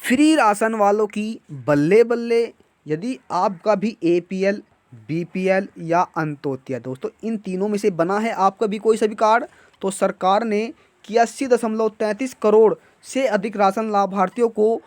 Free ration वालों की बल्ले बल्ले। यदि आपका भी एपीएल, बीपीएल या अंत्योदय दोस्तों इन तीनों में से बना है आपका भी कोई सा भी कार्ड, तो सरकार ने 81.33 करोड़ से अधिक राशन लाभार्थियों को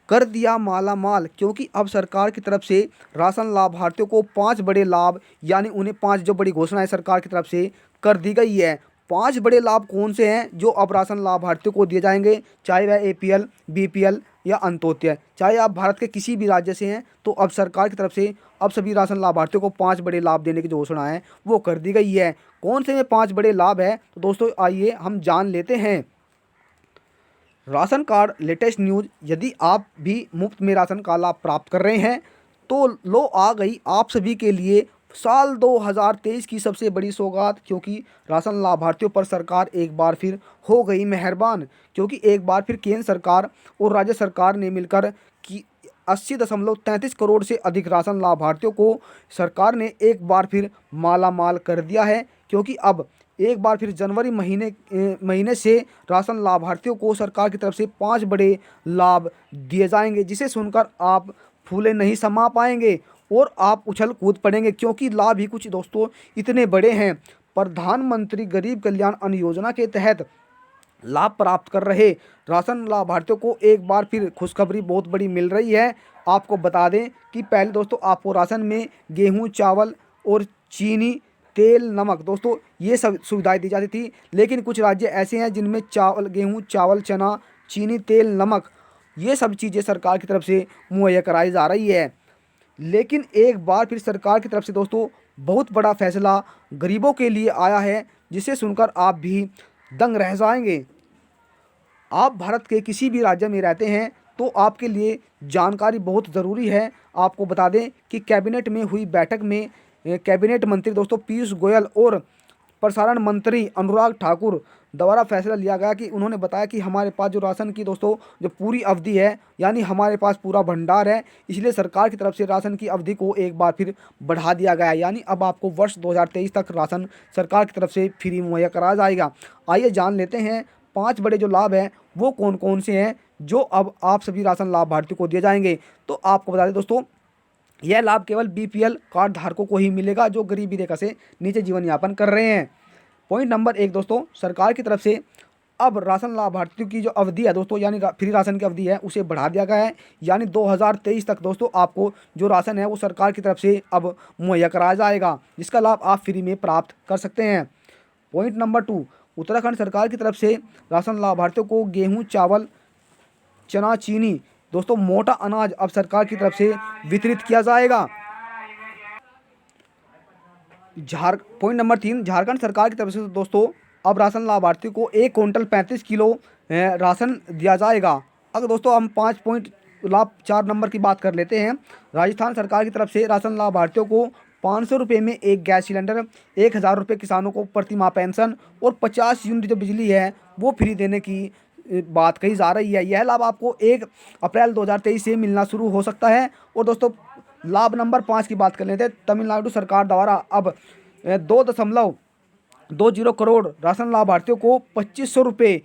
कर दिया माला माल। क्योंकि अब सरकार की तरफ से राशन लाभार्थियों को 5 बड़े लाभ, यानी उन्हें 5 जो बड़ी घोषणाएं सरकार की तरफ से कर दी गई है। 5 बड़े लाभ कौन से हैं जो अब राशन लाभार्थियों को दिए जाएंगे, चाहे वह एपीएल, बीपीएल या अंत्योदय, चाहे आप भारत के किसी भी राज्य से हैं, तो अब सरकार की तरफ से अब सभी राशन लाभार्थियों को 5 बड़े लाभ देने की जो घोषणा है वो कर दी गई है। कौन से में 5 बड़े लाभ है, तो दोस्तों आइए हम जान लेते हैं। Ration card latest news. यदि आप भी मुफ्त में राशन का लाभ प्राप्त कर रहे हैं तो लो आ गई आप सभी के लिए साल 2023 की सबसे बड़ी सौगात। क्योंकि राशन लाभार्थियों पर सरकार एक बार फिर हो गई मेहरबान। क्योंकि एक बार फिर केंद्र सरकार और राज्य सरकार ने मिलकर की 80.33 करोड़ से अधिक राशन लाभार्थियों को सरकार ने एक बार फिर माला माल कर दिया है। क्योंकि अब एक बार फिर जनवरी महीने से राशन लाभार्थियों को सरकार की तरफ से 5 बड़े लाभ दिए जाएंगे, जिसे सुनकर आप फूले नहीं समा पाएंगे और आप उछल कूद पड़ेंगे। क्योंकि लाभ ही कुछ दोस्तों इतने बड़े हैं। प्रधानमंत्री गरीब कल्याण अन्न योजना के तहत लाभ प्राप्त कर रहे राशन लाभार्थियों को एक बार फिर खुशखबरी बहुत बड़ी मिल रही है। आपको बता दें कि पहले दोस्तों आपको राशन में गेहूं, चावल और चीनी, तेल, नमक दोस्तों ये सब सुविधाएं दी जाती थी। लेकिन कुछ राज्य ऐसे हैं जिनमें चावल, गेहूं, चावल, चना, चीनी, तेल, नमक ये सब चीज़ें सरकार की तरफ से मुहैया कराई जा रही है। लेकिन एक बार फिर सरकार की तरफ से दोस्तों बहुत बड़ा फैसला गरीबों के लिए आया है, जिसे सुनकर आप भी दंग रह जाएंगे। आप भारत के किसी भी राज्य में रहते हैं तो आपके लिए जानकारी बहुत ज़रूरी है। आपको बता दें कि कैबिनेट में हुई बैठक में कैबिनेट मंत्री दोस्तों पीयूष गोयल और प्रसारण मंत्री अनुराग ठाकुर द्वारा फैसला लिया गया कि उन्होंने बताया कि हमारे पास जो राशन की दोस्तों जो पूरी अवधि है, यानी हमारे पास पूरा भंडार है, इसलिए सरकार की तरफ से राशन की अवधि को एक बार फिर बढ़ा दिया गया है। यानी अब आपको वर्ष 2023 तक राशन सरकार की तरफ से फ्री मुहैया कराया जाएगा। आइए जान लेते हैं 5 बड़े जो लाभ हैं वो कौन कौन से हैं जो अब आप सभी राशन लाभार्थियों को दिए जाएंगे। तो आपको बता दें दोस्तों यह लाभ केवल बीपीएल कार्ड धारकों को ही मिलेगा जो गरीबी रेखा से नीचे जीवन यापन कर रहे हैं। पॉइंट नंबर 1 दोस्तों, सरकार की तरफ से अब राशन लाभार्थियों की जो अवधि है दोस्तों, यानी फ्री राशन की अवधि है उसे बढ़ा दिया गया है। यानी 2023 तक दोस्तों आपको जो राशन है वो सरकार की तरफ से अब मुहैया कराया जाएगा, जिसका लाभ आप फ्री में प्राप्त कर सकते हैं। पॉइंट नंबर 2, उत्तराखंड सरकार की तरफ से राशन लाभार्थियों को गेहूँ, चावल, चना, चीनी दोस्तों मोटा अनाज अब सरकार की तरफ से वितरित किया जाएगा। पॉइंट नंबर 3, झारखंड सरकार की तरफ से दोस्तों अब राशन लाभार्थियों को 1 क्विंटल 35 किलो राशन दिया जाएगा। अगर दोस्तों हम 5 पॉइंट लाभ 4 नंबर की बात कर लेते हैं, राजस्थान सरकार की तरफ से राशन लाभार्थियों को 500 रुपये में एक गैस सिलेंडर, 1000 रुपये किसानों को प्रति माह पेंशन और 50 यूनिट जो बिजली है वो फ्री देने की बात कही जा रही है। यह लाभ आपको 1 अप्रैल 2023 से मिलना शुरू हो सकता है। और दोस्तों लाभ नंबर 5 की बात कर लेते हैं। तमिलनाडु सरकार द्वारा अब 2.20 करोड़ राशन लाभार्थियों को 2500 रुपये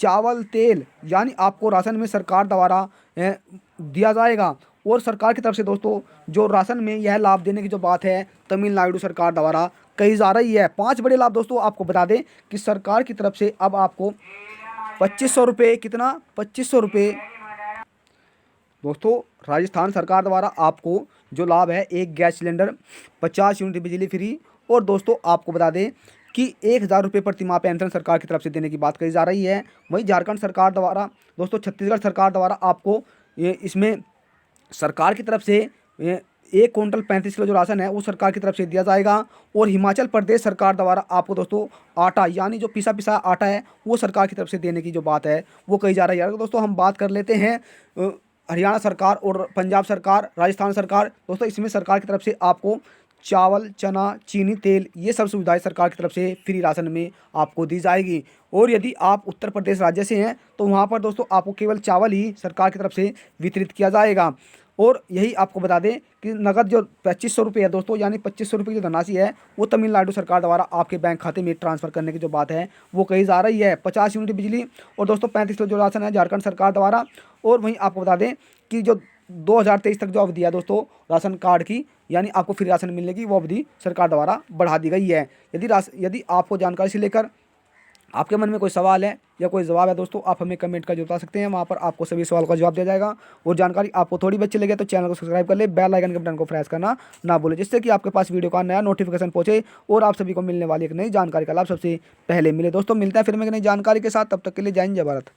चावल, तेल यानी आपको राशन में सरकार द्वारा दिया जाएगा। और सरकार की तरफ से दोस्तों जो राशन में यह लाभ देने की जो बात है तमिलनाडु सरकार द्वारा कही जा रही है। 5 बड़े लाभ दोस्तों आपको बता दें कि सरकार की तरफ से अब आपको 2500 रुपये, कितना 2500 रुपये दोस्तों राजस्थान सरकार द्वारा आपको जो लाभ है, एक गैस सिलेंडर, 50 यूनिट बिजली फ्री और दोस्तों आपको बता दें कि 1000 रुपये प्रति माह पेंशन सरकार की तरफ से देने की बात कही जा रही है। वहीं झारखंड सरकार द्वारा दोस्तों छत्तीसगढ़ सरकार द्वारा आपको इसमें सरकार की तरफ से 1 क्विंटल 35 किलो जो राशन है वो सरकार की तरफ से दिया जाएगा। और हिमाचल प्रदेश सरकार द्वारा आपको दोस्तों आटा यानी जो पिसा पिसा आटा है वो सरकार की तरफ से देने की जो बात है वो कही जा रही है। दोस्तों हम बात कर लेते हैं हरियाणा सरकार और पंजाब सरकार, राजस्थान सरकार दोस्तों इसमें सरकार की तरफ से आपको चावल, चना, चीनी, तेल ये सब सुविधाएं सरकार की तरफ से फ्री राशन में आपको दी जाएगी। और यदि आप उत्तर प्रदेश राज्य से हैं तो वहाँ पर दोस्तों आपको केवल चावल ही सरकार की तरफ से वितरित किया जाएगा। और यही आपको बता दें कि नगद जो 2500 रुपये है दोस्तों, यानी 2500 रुपये की जो धनराशि है वो तमिलनाडु सरकार द्वारा आपके बैंक खाते में ट्रांसफ़र करने की जो बात है वो कही जा रही है। 50 यूनिट बिजली और दोस्तों 35 किलो जो राशन है झारखंड सरकार द्वारा। और वहीं आपको बता दें कि जो 2023 तक जो अवधि है दोस्तों राशन कार्ड की, यानी आपको फ्री राशन मिलने की, वो अवधि सरकार द्वारा बढ़ा दी गई है। यदि आपको जानकारी से लेकर आपके मन में कोई सवाल है या कोई जवाब है दोस्तों, आप हमें कमेंट कर बता सकते हैं, वहाँ पर आपको सभी सवाल का जवाब दिया जाएगा। और जानकारी आपको थोड़ी भी अच्छी लगे तो चैनल को सब्सक्राइब कर ले, बेल आइकन के बटन को प्रेस करना ना भूलें, जिससे कि आपके पास वीडियो का नया नोटिफिकेशन पहुंचे और आप सभी को मिलने वाली एक नई जानकारी का लाभ सबसे पहले मिले। दोस्तों मिलता है फिर में एक नई जानकारी के साथ, तब तक के लिए जय हिंद जय भारत।